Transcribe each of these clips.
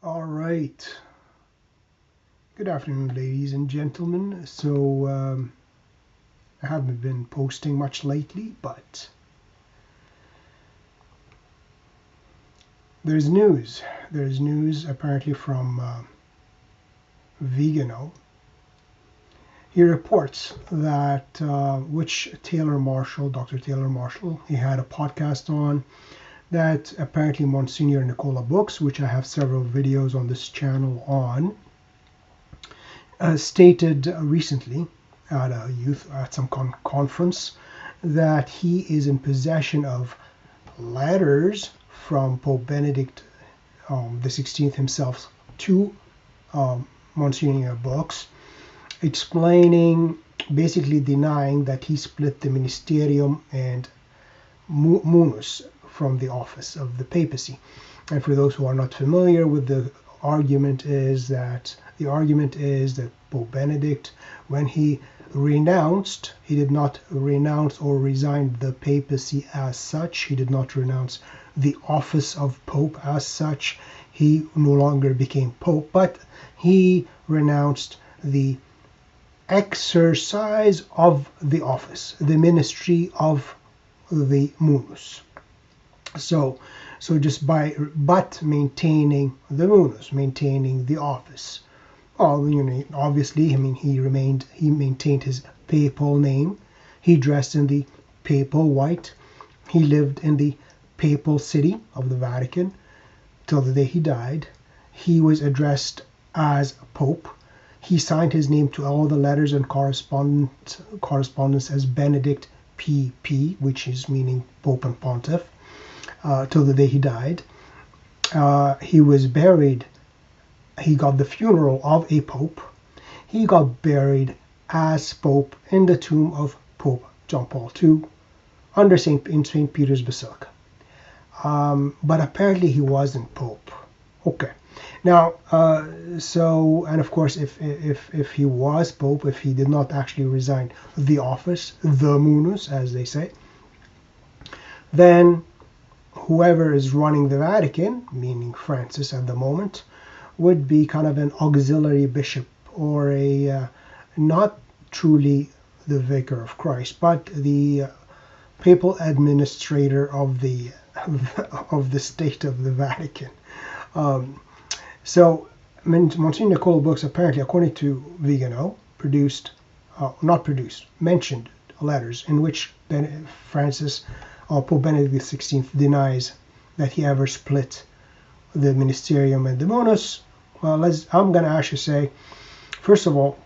All right. Good afternoon, ladies and gentlemen. So, I haven't been posting much lately, but there's news. There's news apparently from Vigano. He reports that Dr. Taylor Marshall, he had a podcast on that apparently Monsignor Nicola Bux, which I have several videos on this channel on, stated recently at some conference that he is in possession of letters from Pope Benedict the XVI himself to Monsignor Bux, explaining, basically denying that he split the ministerium and munus from the office of the papacy. And for those who are not familiar with the argument is that Pope Benedict, when he renounced, he did not renounce or resign the papacy as such. He did not renounce the office of Pope as such. He no longer became Pope, but he renounced the exercise of the office, the ministry of the munus. So just but maintaining the munus, maintaining the office. Obviously, he maintained his papal name. He dressed in the papal white. He lived in the papal city of the Vatican till the day he died. He was addressed as Pope. He signed his name to all the letters and correspondence as Benedict PP, which is meaning Pope and Pontiff, till the day he died. He was buried. He got the funeral of a pope. He got buried as Pope in the tomb of Pope John Paul II in St. Peter's Basilica. But apparently he wasn't Pope. Okay. Now, and of course, if he was Pope, if he did not actually resign the office, the munus, as they say, then whoever is running the Vatican, meaning Francis at the moment, would be kind of an auxiliary bishop, or a not truly the vicar of Christ, but the papal administrator of the state of the Vatican. So Monsignor Nicola Bux, apparently, according to Vigano, mentioned letters in which Pope Benedict XVI denies that he ever split the ministerium and the munus. Well, I'm going to actually say, first of all,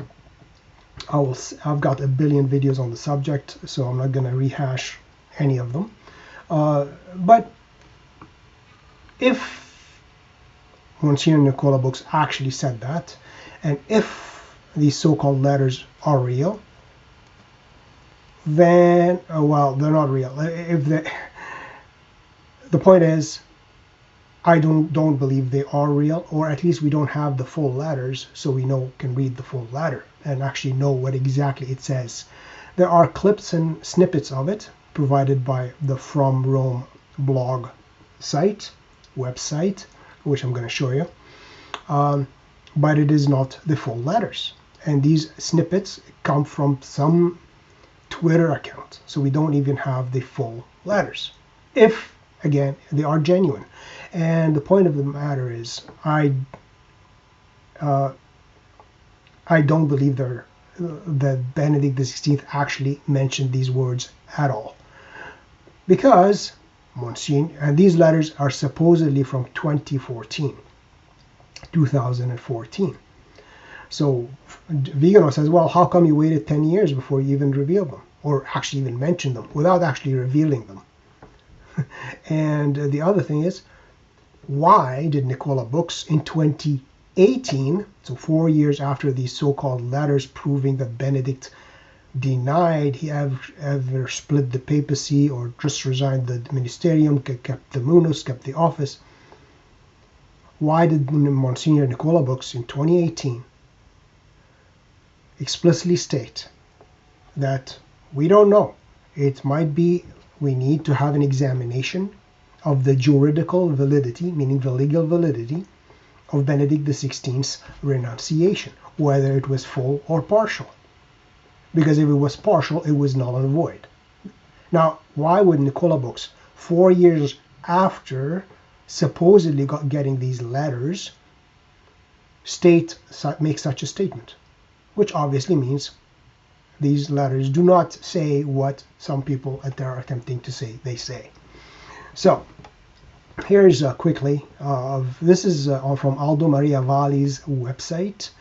I've got a billion videos on the subject, so I'm not going to rehash any of them. But if Monsignor Nicola Bux actually said that, and if these so-called letters are real, then, well, they're not real. The point is, I don't believe they are real, or at least we don't have the full letters, so we can read the full letter and actually know what exactly it says. There are clips and snippets of it provided by the From Rome blog website, which I'm going to show you, but it is not the full letters. And these snippets come from some Twitter account, so we don't even have the full letters, if, again, they are genuine. And the point of the matter is, I don't believe that Benedict XVI actually mentioned these words at all, because Monsignor, and these letters are supposedly from 2014. So Vigano says, well, how come you waited 10 years before you even revealed them, or actually even mentioned them, without actually revealing them? And the other thing is, why did Nicola Bux in 2018, so 4 years after these so-called letters proving that Benedict denied he ever split the papacy or just resigned the ministerium, kept the munus, kept the office, why did Monsignor Nicola Bux in 2018 explicitly state that we don't know? It might be we need to have an examination of the juridical validity, meaning the legal validity, of Benedict XVI's renunciation, whether it was full or partial. Because if it was partial, it was null and void. Now, why would Nicola Bux, 4 years after supposedly getting these letters, make such a statement? Which obviously means these letters do not say what some people are attempting to say they say. So, here's quickly, this is from Aldo Maria Valli's website.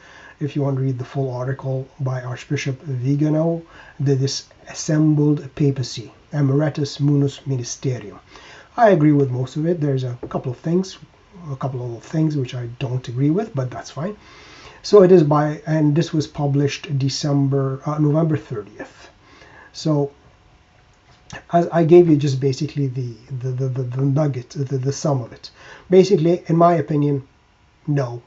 If you want to read the full article by Archbishop Vigano, the Disassembled Papacy, Emeritus Munus Ministerium. I agree with most of it. There's a couple of things which I don't agree with, but that's fine. So it is and this was published November 30th. So as I gave you just basically the nugget, the sum of it. Basically, in my opinion, no.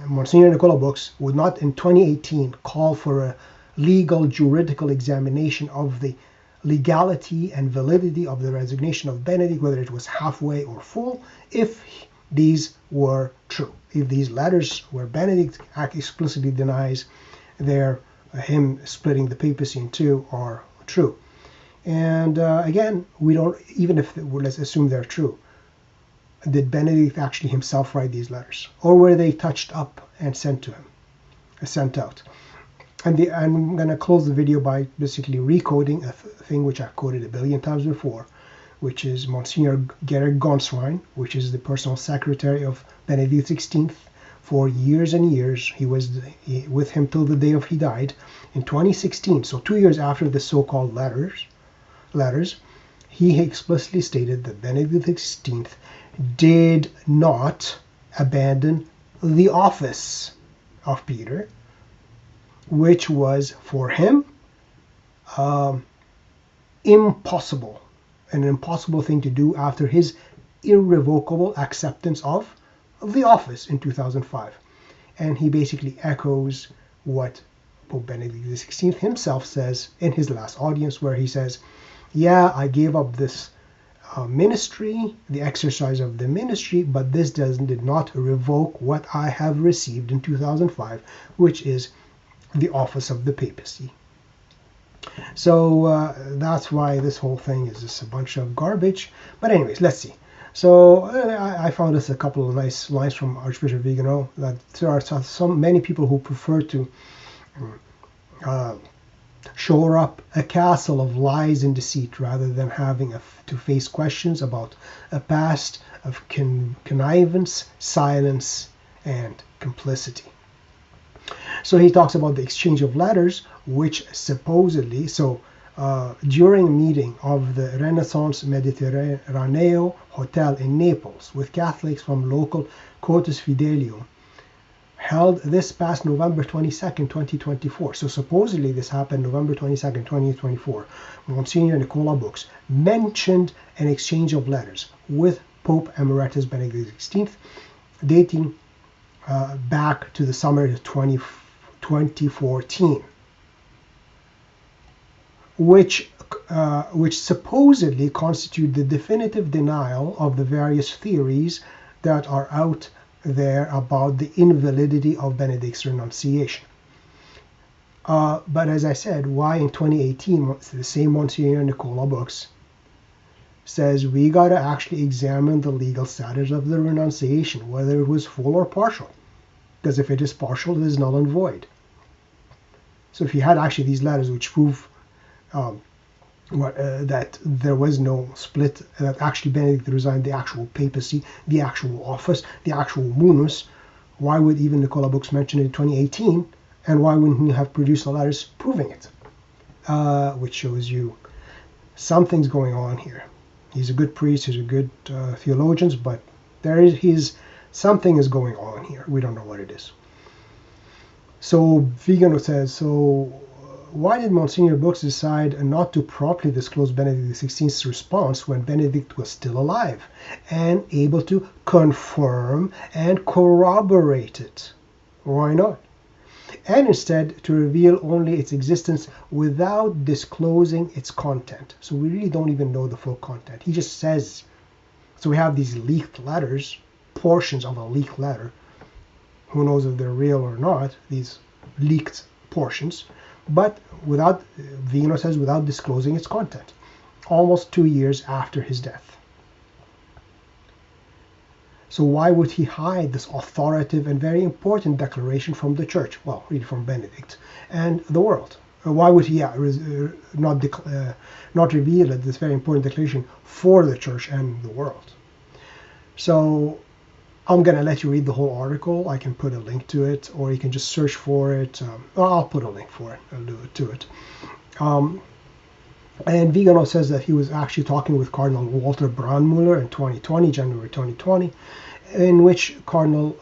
Monsignor Nicola Bux would not in 2018 call for a legal juridical examination of the legality and validity of the resignation of Benedict, whether it was halfway or full, if these were true. If these letters where Benedict explicitly denies him splitting the papacy in two are true. And again, we don't, even if let's assume they're true, did Benedict actually himself write these letters? Or were they touched up and sent to him, sent out? And I'm going to close the video by basically recoding a thing which I've quoted a billion times before, which is Monsignor Gerrit Gonswein, which is the personal secretary of Benedict XVI for years and years. He was with him till the day he died in 2016. So 2 years after the so-called letters, he explicitly stated that Benedict XVI did not abandon the office of Peter, which was for him impossible, an impossible thing to do after his irrevocable acceptance of the office in 2005. And he basically echoes what Pope Benedict XVI himself says in his last audience, where he says, yeah, I gave up this ministry, the exercise of the ministry, but this did not revoke what I have received in 2005, which is the office of the papacy. So that's why this whole thing is just a bunch of garbage. But anyways, let's see. So I found this a couple of nice lines from Archbishop Vigano, that there are many people who prefer to shore up a castle of lies and deceit rather than having to face questions about a past of connivance, silence, and complicity. So he talks about the exchange of letters, which supposedly, during a meeting of the Renaissance Mediterraneo Hotel in Naples with Catholics from local Cotus Fidelium, held this past November 22nd, 2024. So supposedly this happened November 22nd, 2024. Monsignor Nicola Bux mentioned an exchange of letters with Pope Emeritus Benedict XVI, dating back to the summer of 2014, which supposedly constitute the definitive denial of the various theories that are out there about the invalidity of Benedict's renunciation. But as I said, why in 2018 the same Monsignor Nicola Bux says we got to actually examine the legal status of the renunciation, whether it was full or partial. Because if it is partial, it is null and void. So if you had actually these letters which prove that there was no split, that actually Benedict resigned the actual papacy, the actual office, the actual munus, why would even Nicola Bux mention it in 2018? And why wouldn't he have produced the letters proving it? Which shows you something's going on here. He's a good priest, he's a good theologian, but something is going on here. We don't know what it is. So Vigano says, why did Monsignor Bux decide not to properly disclose Benedict XVI's response when Benedict was still alive and able to confirm and corroborate it? Why not? And instead to reveal only its existence without disclosing its content. So we really don't even know the full content. He just says, so we have these leaked letters, portions of a leaked letter. Who knows if they're real or not, these leaked portions, but without, Vigano says, without disclosing its content, almost 2 years after his death. So why would he hide this authoritative and very important declaration from the Church? Well, really from Benedict and the world. Why would he not reveal it, this very important declaration, for the Church and the world? So I'm going to let you read the whole article. I can put a link to it, or you can just search for it. I'll put a link for it. I'll do it to it. And Vigano says that he was actually talking with Cardinal Walter Brandmüller in 2020, January 2020, in which Cardinal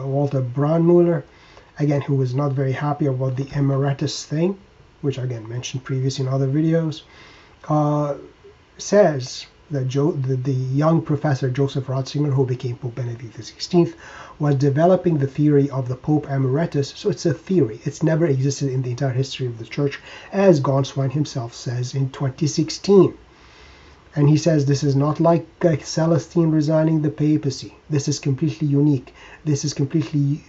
Walter Brandmüller, again, who was not very happy about the emeritus thing, which again mentioned previously in other videos, says that the young professor Joseph Ratzinger, who became Pope Benedict XVI, was developing the theory of the Pope Emeritus. So it's a theory. It's never existed in the entire history of the Church, as Gonswein himself says in 2016. And he says this is not like Celestine resigning the papacy. This is completely unique. This is completely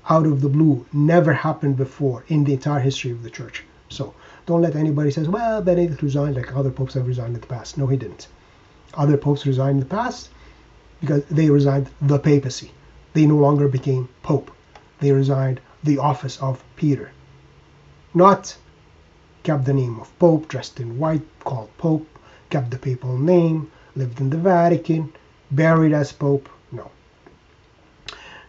out of the blue. Never happened before in the entire history of the Church. So don't let anybody say, well, Benedict resigned like other popes have resigned in the past. No, he didn't. Other popes resigned in the past because they resigned the papacy. They no longer became pope. They resigned the office of Peter. Not kept the name of pope, dressed in white, called pope, kept the papal name, lived in the Vatican, buried as pope. No.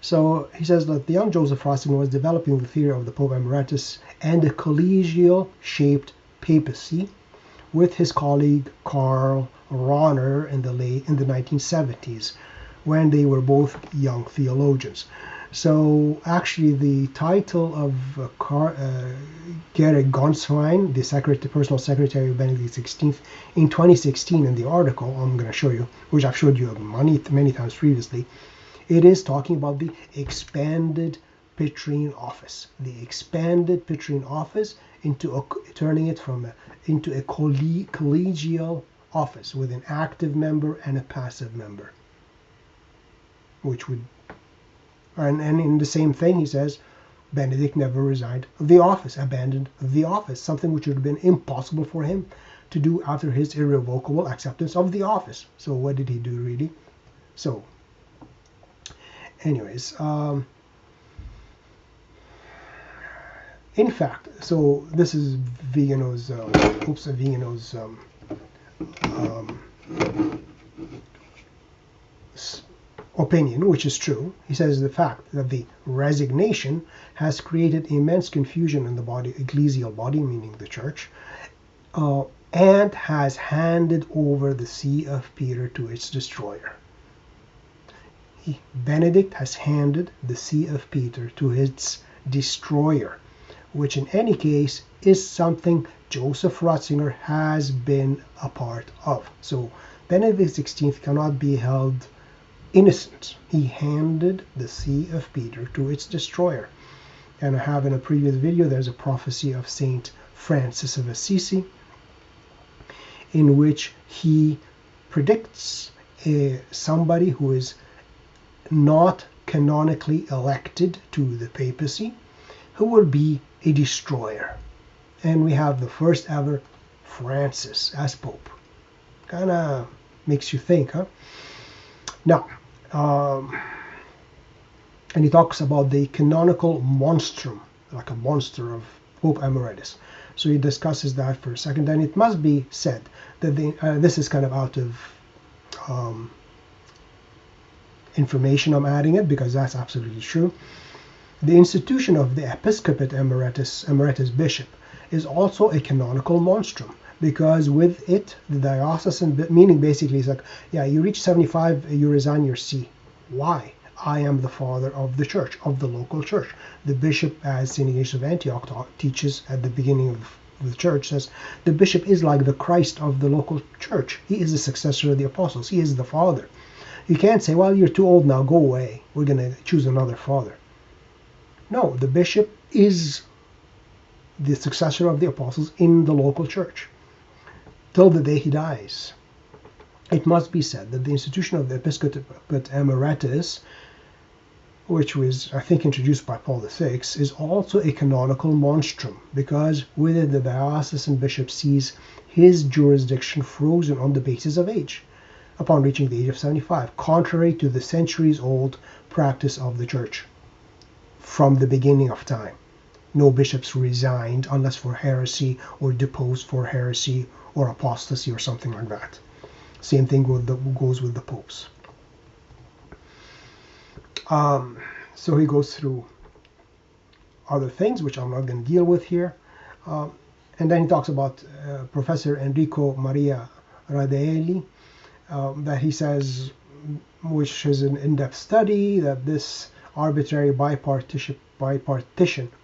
So he says that the young Joseph Ratzinger was developing the theory of the Pope Emeritus and a collegial-shaped papacy with his colleague Karl Rahner in the 1970s, when they were both young theologians. So actually the title of Gerrit Gonswein, the personal secretary of Benedict XVI, in 2016 in the article I'm going to show you, which I've showed you many times previously, it is talking about the expanded Petrine office. The expanded Petrine office turning it into a collegial office with an active member and a passive member. Which would, and in the same thing he says, Benedict never resigned the office, abandoned the office, something which would have been impossible for him to do after his irrevocable acceptance of the office. So what did he do really? So anyways, in fact, so this is Vigano's, opinion, which is true. He says the fact that the resignation has created immense confusion in the ecclesial body, meaning the Church, and has handed over the See of Peter to its destroyer. Benedict has handed the See of Peter to its destroyer, which in any case is something Joseph Ratzinger has been a part of. So Benedict XVI cannot be held innocent. He handed the See of Peter to its destroyer. And I have in a previous video, there's a prophecy of Saint Francis of Assisi, in which he predicts somebody who is not canonically elected to the papacy, who will be a destroyer. And we have the first ever Francis as Pope. Kind of makes you think, huh? Now, and he talks about the canonical monstrum, like a monster of Pope Emeritus. So he discusses that for a second. And it must be said that this is kind of out of information. I'm adding it because that's absolutely true. The institution of the episcopate emeritus bishop is also a canonical monstrum, because with it, the diocesan, meaning basically it's like, yeah, you reach 75, you resign your see. Why? I am the father of the church, of the local church. The bishop, as St. Ignatius of Antioch teaches at the beginning of the church, says the bishop is like the Christ of the local church. He is the successor of the apostles. He is the father. You can't say, well, you're too old now, go away. We're going to choose another father. No, the bishop is the successor of the apostles in the local church till the day he dies. It must be said that the institution of the episcopate emeritus, which was, I think, introduced by Paul VI, is also a canonical monstrum, because with it the diocesan bishop sees his jurisdiction frozen on the basis of age upon reaching the age of 75, contrary to the centuries-old practice of the Church from the beginning of time. No bishops resigned unless for heresy, or deposed for heresy or apostasy or something like that. Same thing goes with the popes. So he goes through other things, which I'm not going to deal with here. And then he talks about Professor Enrico Maria Radaeli, that he says, which is an in-depth study, that this arbitrary bipartition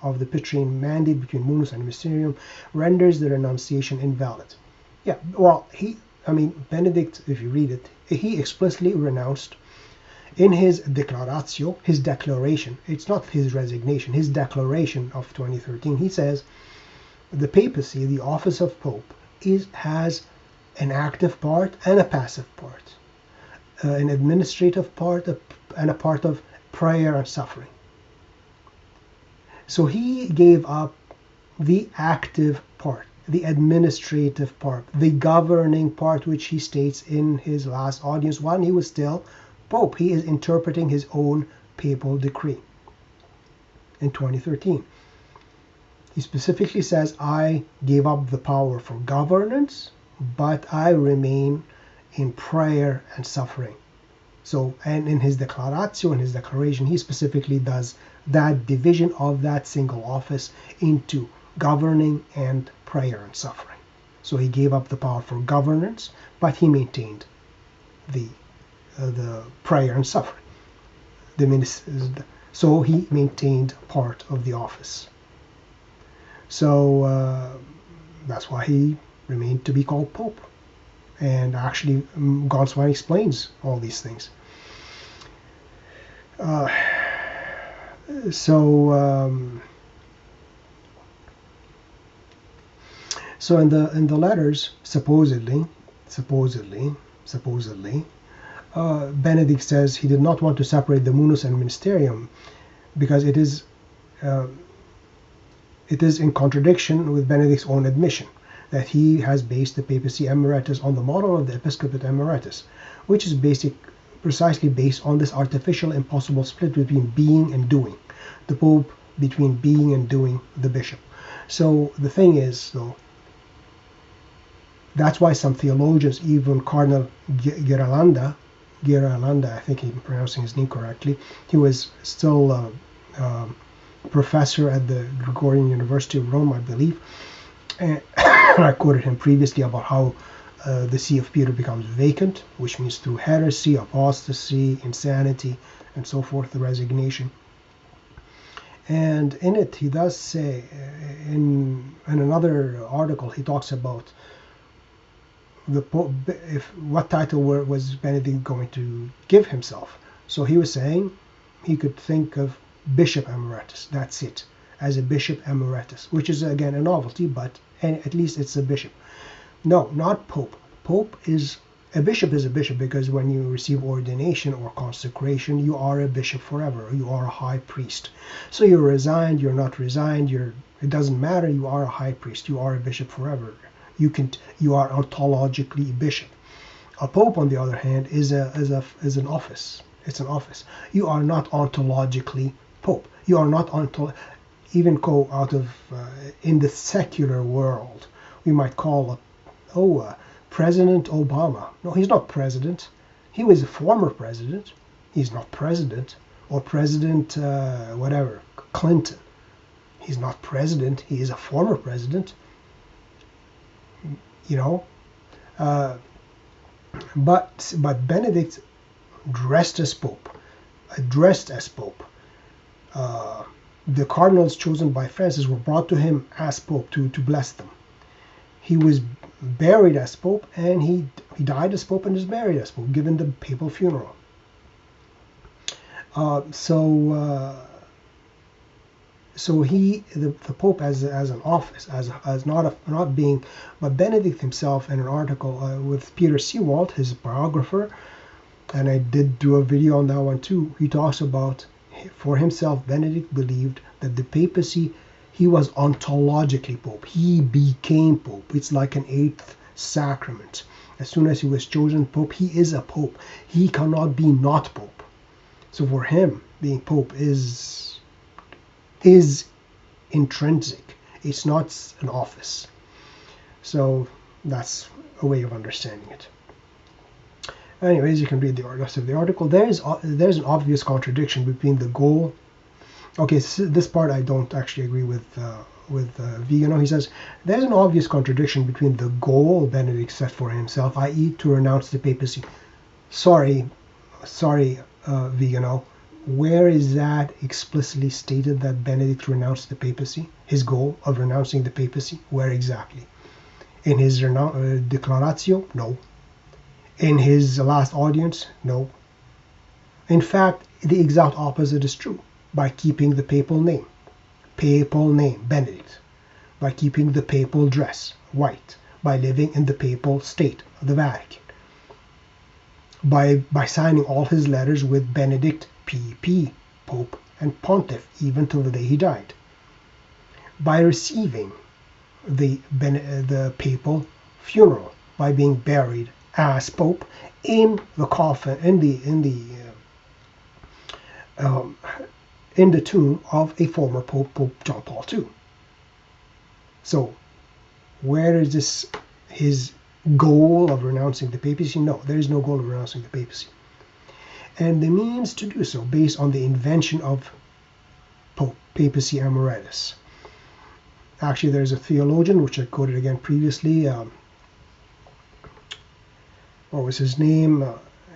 of the Petrine mandate between munus and mysterium renders the renunciation invalid. Yeah, well, Benedict, if you read it, he explicitly renounced in his declaratio, his declaration. It's not his resignation, his declaration of 2013. He says the papacy, the office of pope, has an active part and a passive part, an administrative part and a part of prayer and suffering. So he gave up the active part, the administrative part, the governing part, which he states in his last audience while he was still pope. He is interpreting his own papal decree in 2013. He specifically says, I gave up the power for governance, but I remain in prayer and suffering. So, and in his declaratio, in his declaration, he specifically does that division of that single office into governing and prayer and suffering. So he gave up the power for governance, but he maintained the prayer and suffering. So he maintained part of the office. So that's why he remained to be called Pope. And actually, Gonswein explains all these things. So in the letters, supposedly, Benedict says he did not want to separate the munus and ministerium because it is in contradiction with Benedict's own admission that he has based the papacy emeritus on the model of the episcopate emeritus, which is precisely based on this artificial, impossible split between being and doing. The Pope between being and doing the bishop. So the thing is, though, that's why some theologians, even Cardinal Giralanda, I think I'm pronouncing his name correctly, he was still a professor at the Gregorian University of Rome, I believe, and I quoted him previously about how the See of Peter becomes vacant, which means through heresy, apostasy, insanity, and so forth, the resignation. And in it, he does say, in another article, he talks about the Pope, what title was Benedict going to give himself. So he was saying he could think of Bishop Emeritus, that's it, as a Bishop Emeritus, which is again a novelty, but at least it's a bishop. No, not Pope. A bishop is a bishop because when you receive ordination or consecration, you are a bishop forever. You are a high priest. So you're resigned, you're not resigned, it doesn't matter, you are a high priest, you are a bishop forever. You are ontologically a bishop. A pope, on the other hand, is an office. It's an office. You are not ontologically pope. You are not even go out of in the secular world. We might call President Obama. No, he's not president. He was a former president. He's not president. Or President whatever, Clinton. He's not president. He is a former president. But Benedict dressed as pope. The cardinals chosen by Francis were brought to him as pope to bless them. He was buried as pope, and he died as pope and is buried as pope, given the papal funeral. So the Pope as an office, as not being, but Benedict himself in an article with Peter Sewald, his biographer, and I did do a video on that one too. He talks about, for himself, Benedict believed that the papacy, he was ontologically Pope. He became Pope. It's like an eighth sacrament. As soon as he was chosen Pope, he is a Pope. He cannot be not Pope. So for him, being Pope is intrinsic. It's not an office. So that's a way of understanding it. Anyways, you can read the rest of the article. There's an obvious contradiction between the goal. Okay, so this part I don't actually agree with Vigano. He says there's an obvious contradiction between the goal Benedict set for himself, i.e., to renounce the papacy. Sorry, Vigano. Where is that explicitly stated that Benedict renounced the papacy? His goal of renouncing the papacy? Where exactly? In his declaratio? No. In his last audience? No. In fact, the exact opposite is true. By keeping the papal name, Benedict. By keeping the papal dress, white. By living in the papal state, the Vatican. By signing all his letters with Benedict PP, Pope and Pontiff, even till the day he died. By receiving the papal funeral, by being buried as Pope in the coffin, in the tomb of a former Pope, Pope John Paul II. So, where is this his goal of renouncing the papacy? No, there is no goal of renouncing the papacy. And the means to do so based on the invention of Papacy Emeritus. Actually, there's a theologian, which I quoted again previously. What was his name?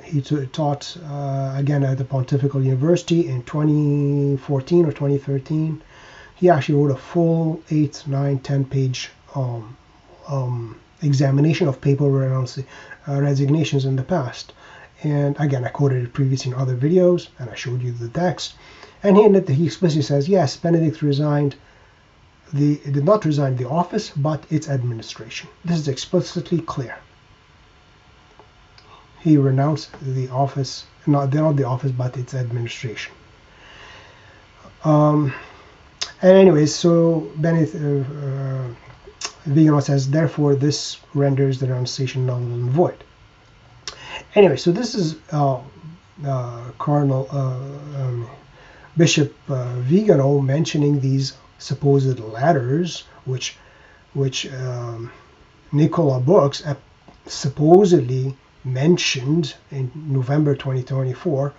He taught again at the Pontifical University in 2014 or 2013. He actually wrote a full 8, 9, 10 page examination of papal resignations in the past. And again, I quoted it previously in other videos, and I showed you the text. And he explicitly says, yes, Benedict did not resign the office, but its administration. This is explicitly clear. He renounced the office, not the office, but its administration. And anyways, so Benedict Vigano says, therefore, this renders the renunciation null and void. Anyway, so this is Bishop Vigano mentioning these supposed letters, which Nicola Bux supposedly mentioned in November 2024,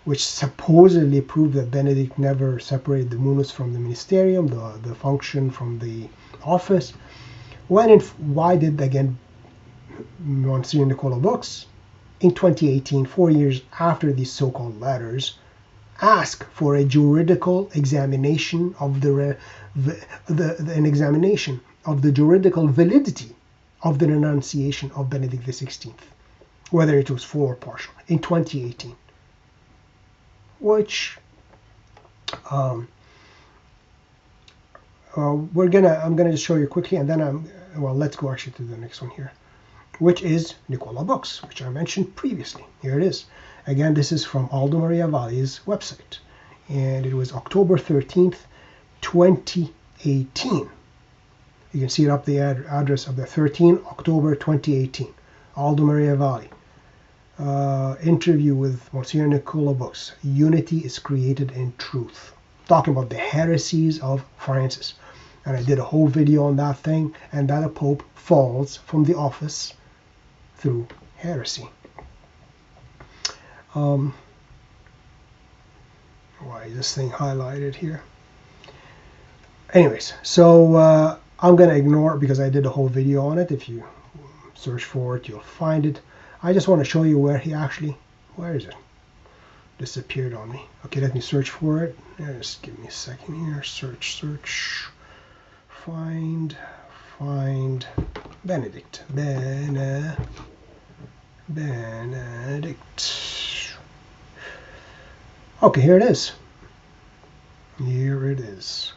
which supposedly proved that Benedict never separated the munus from the ministerium, the function from the office. Why did, again, Monsignor Nicola Bux, in 2018, 4 years after these so-called letters, ask for a juridical examination of an examination of the juridical validity of the renunciation of Benedict XVI, whether it was full or partial, in 2018, which I'm gonna just show you quickly, and then let's go actually to the next one here, which is Nicola Bux, which I mentioned previously. Here it is. Again, this is from Aldo Maria Valli's website, and it was October 13th, 2018. You can see it up the address of the 13 October 2018. Aldo Maria Valli. Interview with Monsignor Nicola Bux. Unity is created in truth. Talking about the heresies of Francis. And I did a whole video on that thing, and that a pope falls from the office through heresy. Why is this thing highlighted here? Anyways, so I'm going to ignore it because I did a whole video on it. If you search for it, you'll find it. I just want to show you where he actually, where is it? Disappeared on me. Okay, let me search for it. Just give me a second here. Search. Find Benedict. Benedict. Okay, here it is. Here it is.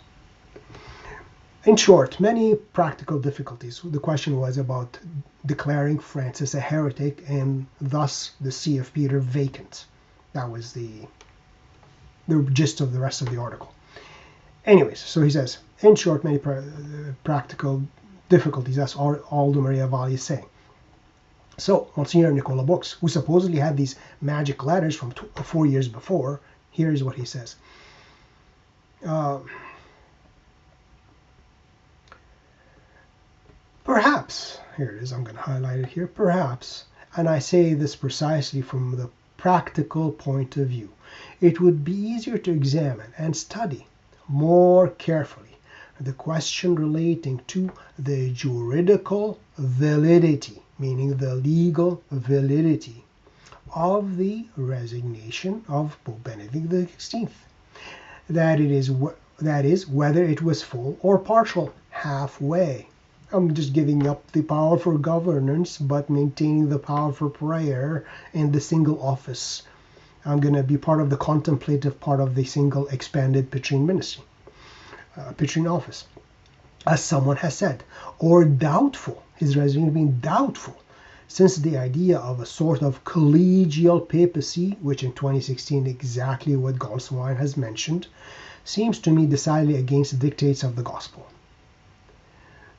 In short, many practical difficulties. The question was about declaring Francis a heretic and thus the See of Peter vacant. That was the gist of the rest of the article. Anyways, so he says, in short, many practical difficulties. That's all Aldo Maria Valli is saying. So, Monsignor Nicola Bux, who supposedly had these magic letters from 4 years before, here's what he says. Perhaps, here it is, I'm going to highlight it here, perhaps, and I say this precisely from the practical point of view, it would be easier to examine and study more carefully the question relating to the juridical validity, meaning the legal validity of the resignation of Pope Benedict XVI. That is, whether it was full or partial, halfway. I'm just giving up the power for governance, but maintaining the power for prayer in the single office. I'm going to be part of the contemplative part of the single expanded Petrine ministry, Petrine office. As someone has said, or doubtful, his resignation being doubtful, since the idea of a sort of collegial papacy, which in 2016 exactly what Gonswein has mentioned, seems to me decidedly against the dictates of the gospel.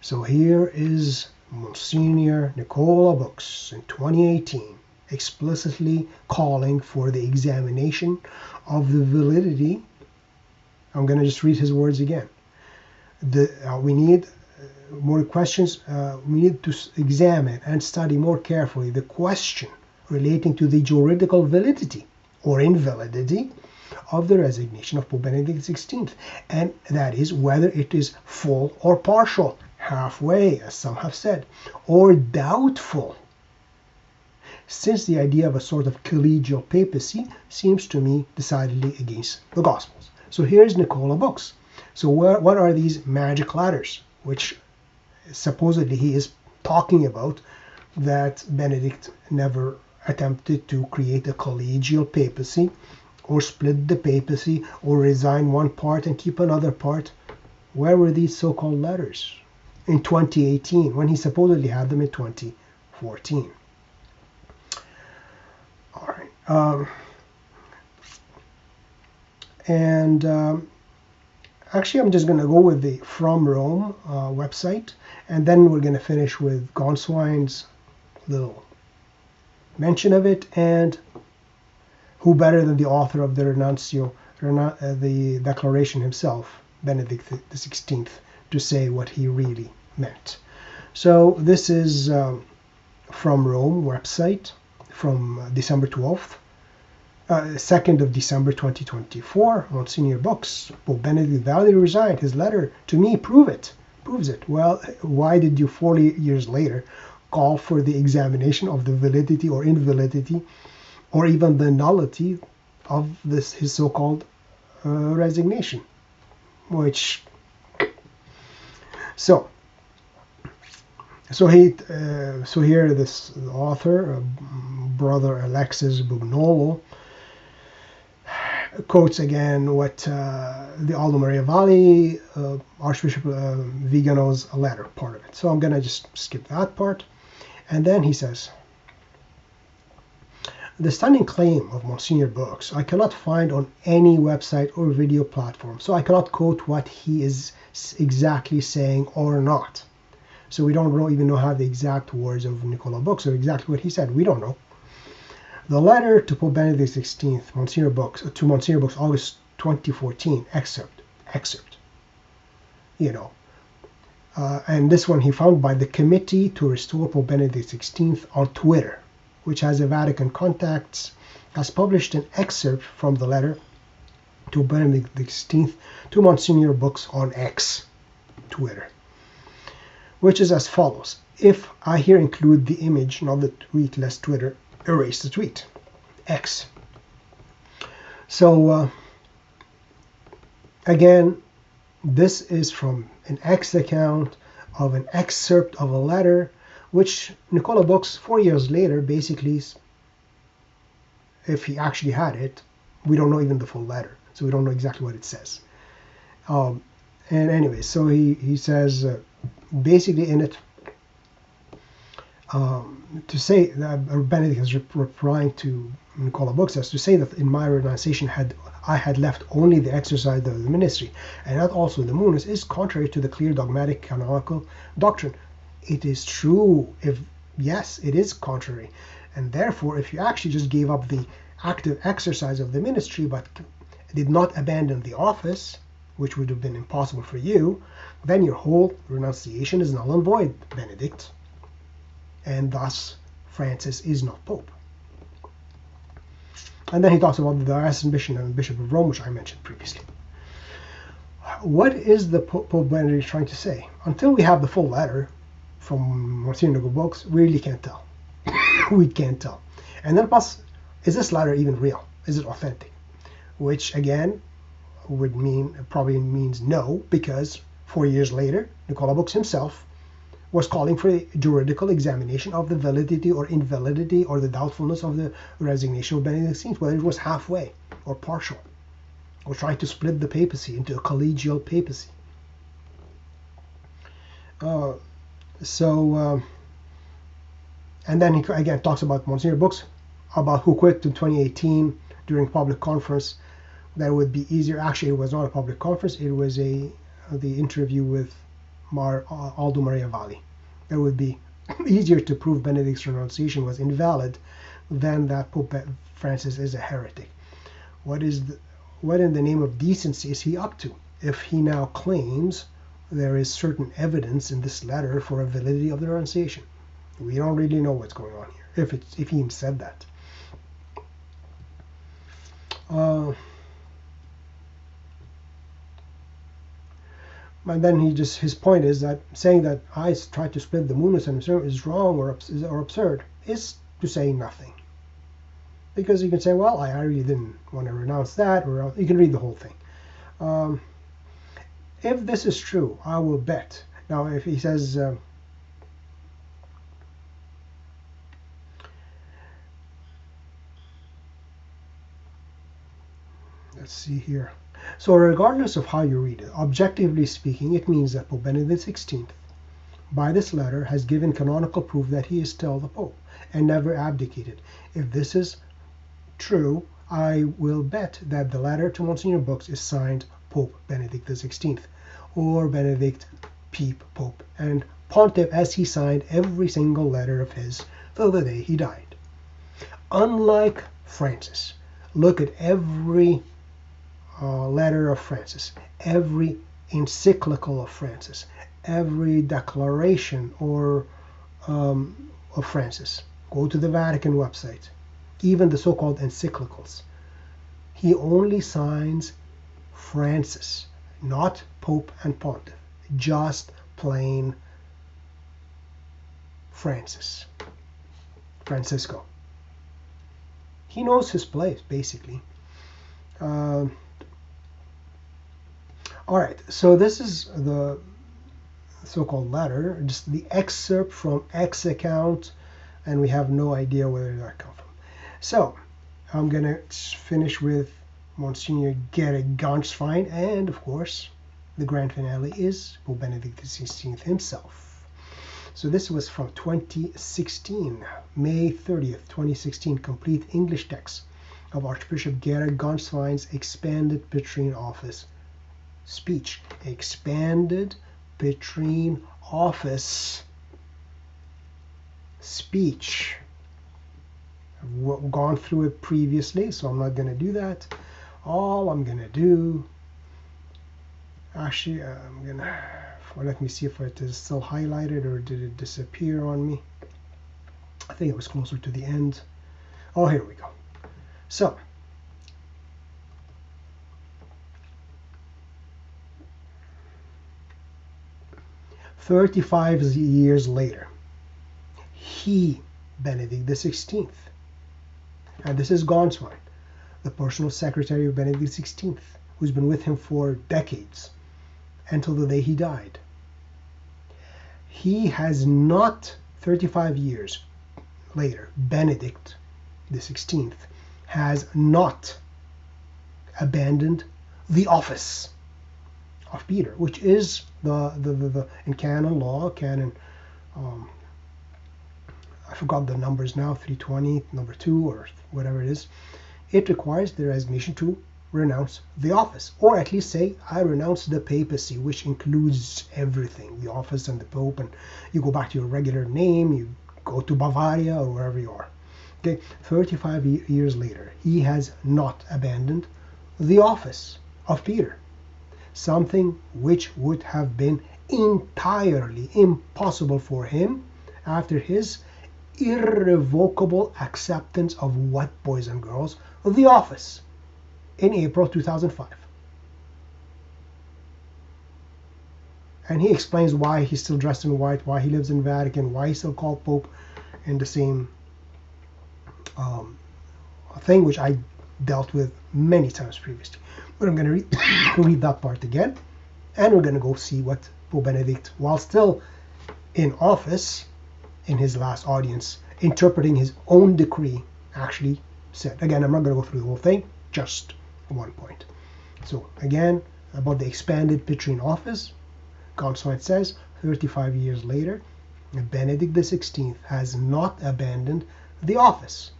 So here is Monsignor Nicola Bux in 2018 explicitly calling for the examination of the validity. I'm going to just read his words again. We need more questions. We need to examine and study more carefully the question relating to the juridical validity or invalidity of the resignation of Pope Benedict XVI, and that is whether it is full or partial, halfway, as some have said, or doubtful, since the idea of a sort of collegial papacy seems to me decidedly against the Gospels. So here's Nicola Bux. So what are these magic letters, which supposedly he is talking about, that Benedict never attempted to create a collegial papacy, or split the papacy, or resign one part and keep another part? Where were these so-called letters in 2018 when he supposedly had them in 2014? All right. Actually, I'm just going to go with the From Rome website, and then we're going to finish with Gonswein's little mention of it, and who better than the author of the the Declaration himself, Benedict XVI, to say what he really meant. So this is From Rome website from December 12th. 2nd of December 2024, Monsignor Bux, Pope Benedict validly resigned. His letter to me proves it. Well, why did you 40 years later call for the examination of the validity or invalidity or even the nullity of his so-called resignation? So here this author, Brother Alexis Bugnolo, quotes again what the Aldo Maria Valli, Archbishop Vigano's letter, part of it. So I'm going to just skip that part. And then he says, the stunning claim of Monsignor Bux I cannot find on any website or video platform, so I cannot quote what he is exactly saying or not. So we don't even know the exact words of Nicola Bux or exactly what he said. We don't know. The letter to Pope Benedict XVI, Monsignor Bux, August 2014, excerpt. And this one he found by the Committee to Restore Pope Benedict XVI on Twitter, which has a Vatican contacts, has published an excerpt from the letter to Benedict XVI to Monsignor Bux on X, Twitter, which is as follows. If I here include the image, not the tweet, lest Twitter erase the tweet. X. So again, this is from an X account of an excerpt of a letter which Nicola Bux 4 years later, basically, if he actually had it, we don't know even the full letter, so we don't know exactly what it says. And anyway, so he says, basically in it, to say that Benedict is replying to Nicola Bux as to say that in my renunciation I had left only the exercise of the ministry and not also the munus is contrary to the clear dogmatic canonical doctrine. It is true, if yes, it is contrary, and therefore if you actually just gave up the active exercise of the ministry but did not abandon the office, which would have been impossible for you, then your whole renunciation is null and void, Benedict, and thus Francis is not Pope. And then he talks about the diocesan bishop and Bishop of Rome, which I mentioned previously. What is the Pope Benedict trying to say? Until we have the full letter from Monsignor Nicola Bux, we really can't tell. We can't tell. And then plus, is this letter even real? Is it authentic? Which again would mean, probably means no, because 4 years later, Nicola Bux himself was calling for a juridical examination of the validity or invalidity or the doubtfulness of the resignation of Benedict XVI, whether it was halfway or partial, or trying to split the papacy into a collegial papacy. And then he again talks about Monsignor Bux, about who quit in 2018 during public conference. That would be easier. Actually, it was not a public conference. It was the interview with Aldo Maria Valli. It would be easier to prove Benedict's renunciation was invalid than that Pope Francis is a heretic. What in the name of decency is he up to if he now claims there is certain evidence in this letter for a validity of the renunciation? We don't really know what's going on here, if he even said that. And then his point is that saying that I tried to split the munus and is wrong or absurd is to say nothing. Because you can say, well, I really didn't want to renounce that, or you can read the whole thing. If this is true, I will bet. Now, if he says, let's see here. So regardless of how you read it, objectively speaking, it means that Pope Benedict XVI, by this letter, has given canonical proof that he is still the Pope and never abdicated. If this is true, I will bet that the letter to Monsignor Bux is signed Pope Benedict XVI, or Benedict Peep Pope and Pontiff, as he signed every single letter of his till the day he died. Unlike Francis, look at every letter of Francis, every encyclical of Francis, every declaration of Francis. Go to the Vatican website, even the so-called encyclicals. He only signs Francis, not Pope and Pontiff, just plain Francisco. He knows his place, basically. All right, so this is the so-called letter, just the excerpt from X account, and we have no idea where that come from. So I'm going to finish with Monsignor Gerrit-Ganswein, and of course, the grand finale is Pope Benedict XVI himself. So this was from 2016, May 30th, 2016, complete English text of Archbishop Gerrit-Ganswein's expanded Petrine office speech. Expanded Petrine office speech. I've gone through it previously, so I'm not going to do that. All I'm going to do, actually, I'm going to, let me see if it is still highlighted or did it disappear on me. I think it was closer to the end. Oh, here we go. So, "35 years later, he, Benedict XVI, and this is Ganswein, the personal secretary of Benedict XVI, who's been with him for decades, until the day he died. He has not, 35 years later, Benedict XVI has not abandoned the office of Peter, which is the in canon law, I forgot the numbers now, 320, number 2, or whatever it is. It requires the resignation to renounce the office, or at least say, I renounce the papacy, which includes everything, the office and the Pope, and you go back to your regular name, you go to Bavaria or wherever you are. Okay, 35 years later, he has not abandoned the office of Peter, something which would have been entirely impossible for him after his irrevocable acceptance of what, boys and girls? The office in April 2005. And he explains why he's still dressed in white, why he lives in Vatican, why he's still called Pope in the same thing, which I dealt with many times previously. But I'm going to read that part again, and we're going to go see what Pope Benedict, while still in office, in his last audience, interpreting his own decree, actually said. Again, I'm not going to go through the whole thing, just one point. So again, about the expanded Petrine office, Gonsoin says, 35 years later, Benedict XVI has not abandoned the office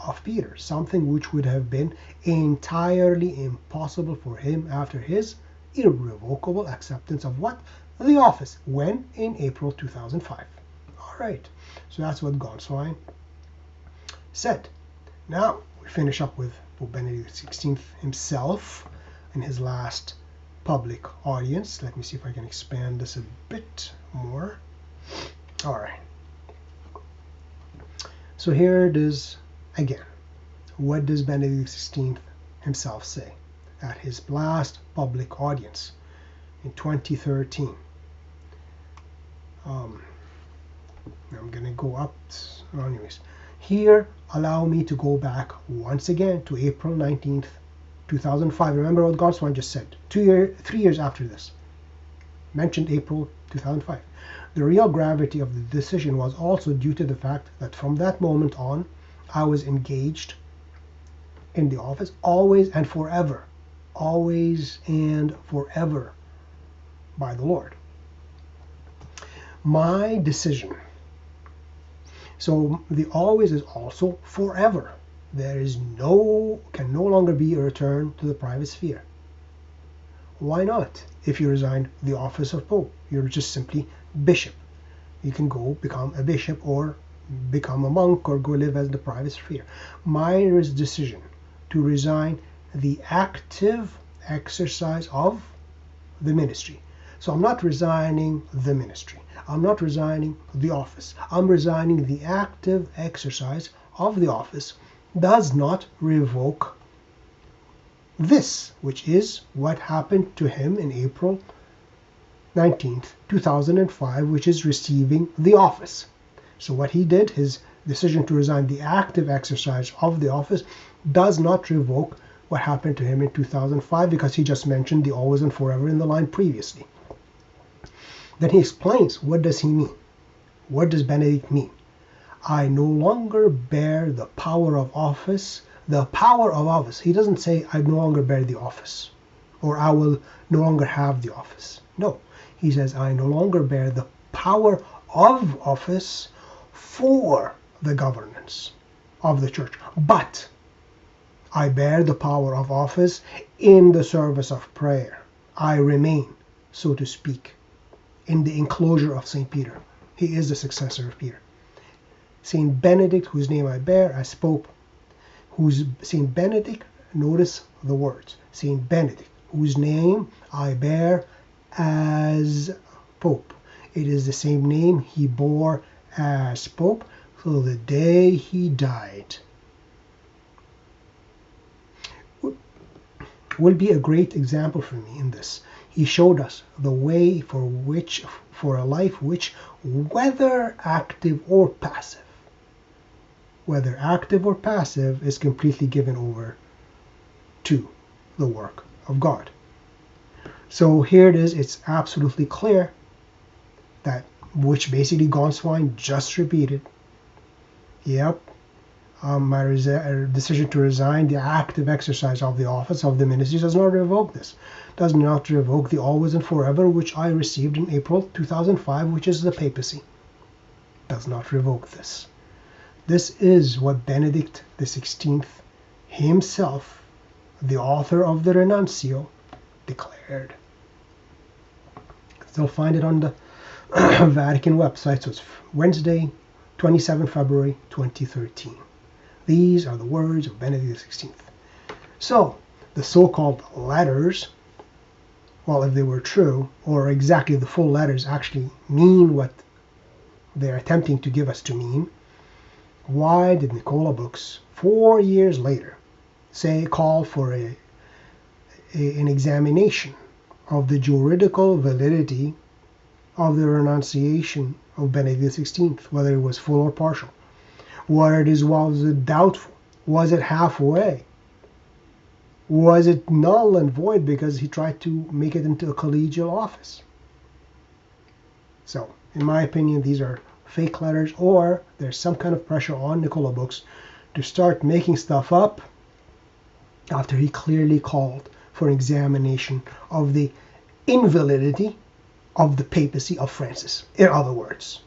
of Peter, something which would have been entirely impossible for him after his irrevocable acceptance of what? The office, when? In April 2005. All right, so that's what Gonsoin said. Now, we finish up with Pope Benedict XVI himself in his last public audience. Let me see if I can expand this a bit more. All right. So here it is again. What does Benedict XVI himself say at his last public audience in 2013? I'm going to go up. Anyways, here, allow me to go back once again to April 19th, 2005. Remember what Gonsoin just said. 3 years after this. Mentioned April 2005. The real gravity of the decision was also due to the fact that from that moment on, I was engaged in the office always and forever. Always and forever by the Lord. My decision. So the always is also forever. There is can no longer be a return to the private sphere. Why not? If you resign the office of Pope, you're just simply bishop. You can go become a bishop or become a monk or go live as the private sphere. My decision to resign the active exercise of the ministry. So I'm not resigning the ministry. I'm not resigning the office. I'm resigning the active exercise of the office. Does not revoke this, which is what happened to him in April 19th, 2005, which is receiving the office. So what he did, his decision to resign the active exercise of the office, does not revoke what happened to him in 2005, because he just mentioned the always and forever in the line previously. Then he explains, what does he mean? What does Benedict mean? I no longer bear the power of office. The power of office. He doesn't say, I no longer bear the office, or I will no longer have the office. No, he says, I no longer bear the power of office for the governance of the church, but I bear the power of office in the service of prayer. I remain, so to speak, in the enclosure of St. Peter. He is the successor of Peter. St. Benedict, whose name I bear as Pope, whose St. Benedict, notice the words, St. Benedict, whose name I bear as Pope. It is the same name he bore as Pope till the day he died. Will be a great example for me in this. He showed us the way for a life which, whether active or passive, is completely given over to the work of God. So here it is, it's absolutely clear that, which basically Gonsoin just repeated. Yep, my decision to resign, the active exercise of the office of the ministry, does not revoke this. Does not revoke the always and forever, which I received in April 2005, which is the papacy. Does not revoke this. This is what Benedict XVI himself, the author of the Renuncio, declared. Still find it on the Vatican website. So it's Wednesday, 27 February 2013. These are the words of Benedict XVI. So the so-called letters, well, if they were true, or exactly the full letters actually mean what they're attempting to give us to mean, why did Nicola Bux, 4 years later, call for an examination of the juridical validity of the renunciation of Benedict XVI, whether it was full or partial? Whether was it doubtful? Was it halfway? Was it null and void because he tried to make it into a collegial office? So, in my opinion, these are fake letters, or there's some kind of pressure on Nicola Bux to start making stuff up after he clearly called for an examination of the invalidity of the papacy of Francis, in other words.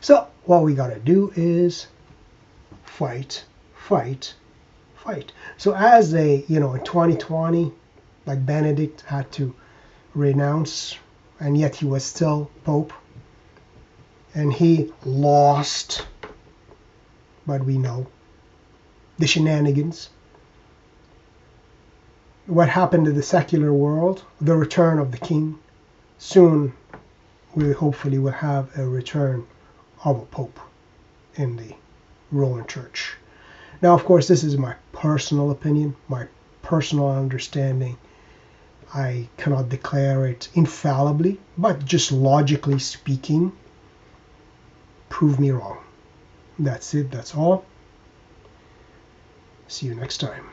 So what we got to do is fight, fight, fight. So as in 2020, like Benedict had to renounce, and yet he was still Pope, and he lost, but we know the shenanigans. What happened to the secular world, the return of the king. Soon we hopefully will have a return of a pope in the Roman Church. Now, of course, this is my personal opinion, my personal understanding. I cannot declare it infallibly, but just logically speaking, prove me wrong. That's it, that's all. See you next time.